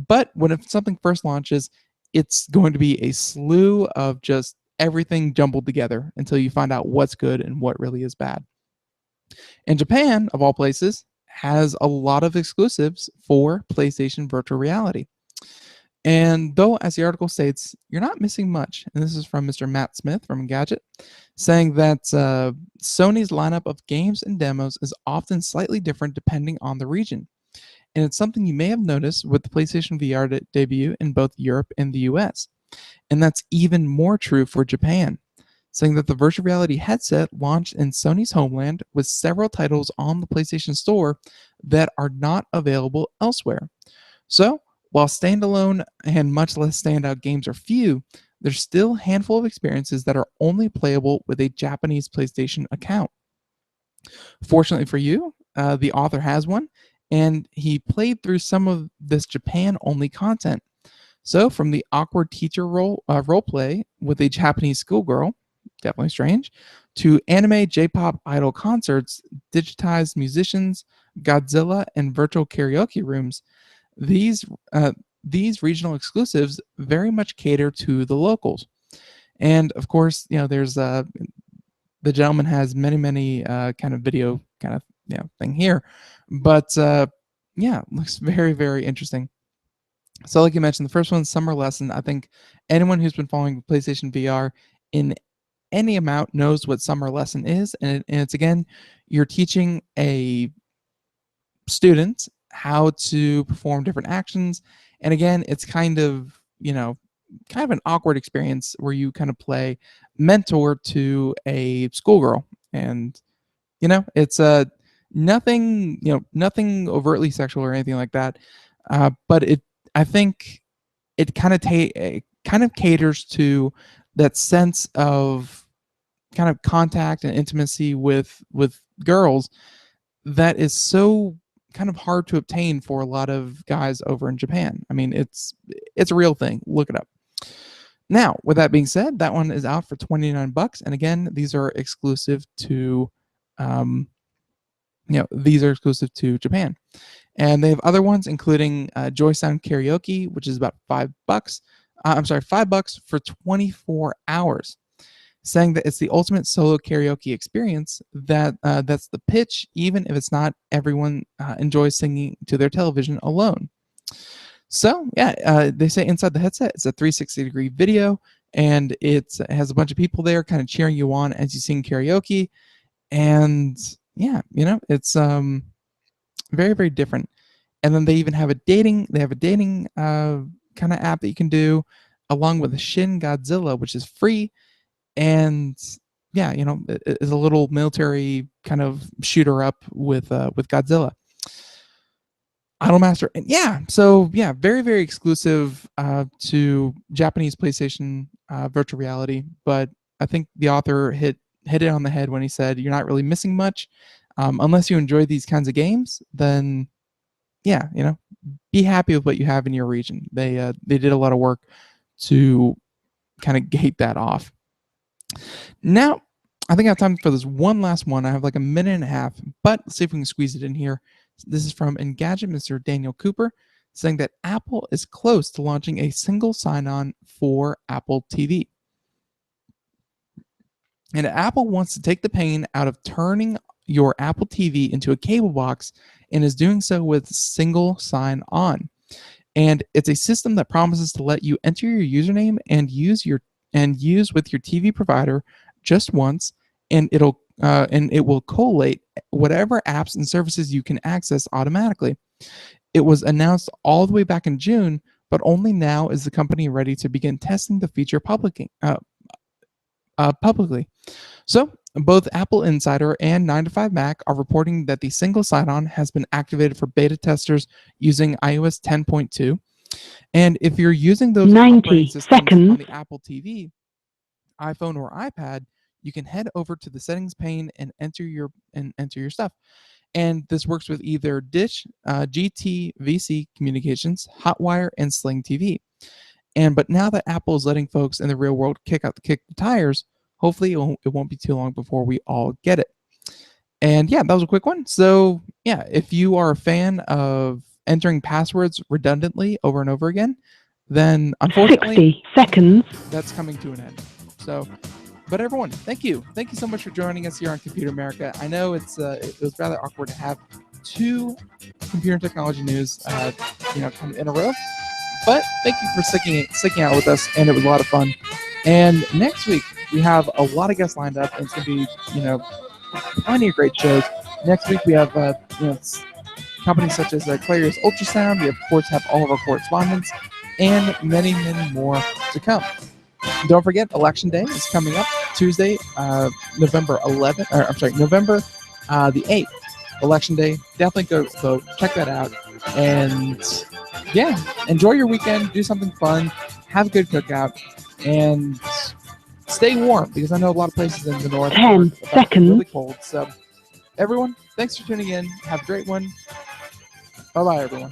But if something first launches, it's going to be a slew of just everything jumbled together until you find out what's good and what really is bad. And Japan, of all places, has a lot of exclusives for PlayStation Virtual Reality. And though, as the article states, you're not missing much, and this is from Mr. Matt Smith from Engadget, saying that Sony's lineup of games and demos is often slightly different depending on the region. And it's something you may have noticed with the PlayStation VR debut in both Europe and the US. And that's even more true for Japan, saying that the virtual reality headset launched in Sony's homeland with several titles on the PlayStation Store that are not available elsewhere. So, while standalone and much less standout games are few, there's still a handful of experiences that are only playable with a Japanese PlayStation account. Fortunately for you, the author has one, and he played through some of this Japan-only content. So, from the awkward teacher role play with a Japanese schoolgirl, definitely strange, to anime J-pop idol concerts, digitized musicians, Godzilla, and virtual karaoke rooms, these regional exclusives very much cater to the locals. And of course, there's the gentleman has many kind of video kind of thing here, but looks very, very interesting. So like you mentioned, the first one, Summer Lesson. I think anyone who's been following PlayStation VR in any amount knows what Summer Lesson is, and it's, again, you're teaching a student how to perform different actions. And again, it's kind of an awkward experience where you kind of play mentor to a schoolgirl. And it's nothing overtly sexual or anything like that, but I think it kind of caters to that sense of kind of contact and intimacy with girls that is so kind of hard to obtain for a lot of guys over in Japan. I mean, it's a real thing. Look it up. Now, with that being said, that one is out for $29, and again, these are exclusive to Japan. And they have other ones, including Joy Sound Karaoke, which is about $5. $5 for 24 hours. Saying that it's the ultimate solo karaoke experience. That's the pitch, even if it's not everyone enjoys singing to their television alone. So they say inside the headset, it's a 360-degree video, and it has a bunch of people there kind of cheering you on as you sing karaoke. And it's very, very different. And then they even have a dating kind of app that you can do, along with Shin Godzilla, which is free. And it's a little military kind of shooter up with Godzilla. Idolmaster, and very, very exclusive to Japanese PlayStation virtual reality. But I think the author hit it on the head when he said you're not really missing much unless you enjoy these kinds of games. Then be happy with what you have in your region. They did a lot of work to kind of gate that off. Now, I think I have time for this one last one. I have like a minute and a half, but let's see if we can squeeze it in here. This is from Engadget, Mr. Daniel Cooper, saying that Apple is close to launching a single sign-on for Apple TV. And Apple wants to take the pain out of turning your Apple TV into a cable box, and is doing so with single sign-on. And it's a system that promises to let you enter your username and use with your TV provider just once, and it will collate whatever apps and services you can access automatically. It was announced all the way back in June, but only now is the company ready to begin testing the feature publicly. So both Apple Insider and 9to5Mac are reporting that the single sign-on has been activated for beta testers using iOS 10.2. And if you're using those 90 systems on the Apple TV, iPhone, or iPad, you can head over to the settings pane and enter your stuff. And this works with either Dish, GT, VC Communications, Hotwire, and Sling TV. But now that Apple is letting folks in the real world kick the tires, hopefully it won't be too long before we all get it. And yeah, that was a quick one. So yeah, if you are a fan of entering passwords redundantly over and over again, then unfortunately 60 seconds. that's coming to an end. So, but everyone, thank you so much for joining us here on Computer America. I know it was rather awkward to have two computer technology news, come in a row, but thank you for sticking out with us, and it was a lot of fun. And next week we have a lot of guests lined up, and it's gonna be plenty of great shows. Next week we have companies such as Clarius Ultrasound. We of course have all of our correspondents, and many more to come. Don't forget, Election Day is coming up Tuesday, November the 8th. Election Day. Definitely go check that out. And yeah, enjoy your weekend. Do something fun. Have a good cookout. And stay warm, because I know a lot of places in the north 10 seconds. really cold. So everyone, thanks for tuning in. Have a great one. Bye-bye, everyone.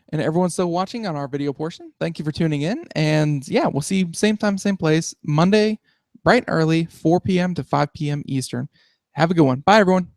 And everyone's still watching on our video portion, thank you for tuning in. And yeah, we'll see you same time, same place, Monday, bright and early, 4 p.m. to 5 p.m. Eastern. Have a good one. Bye, everyone.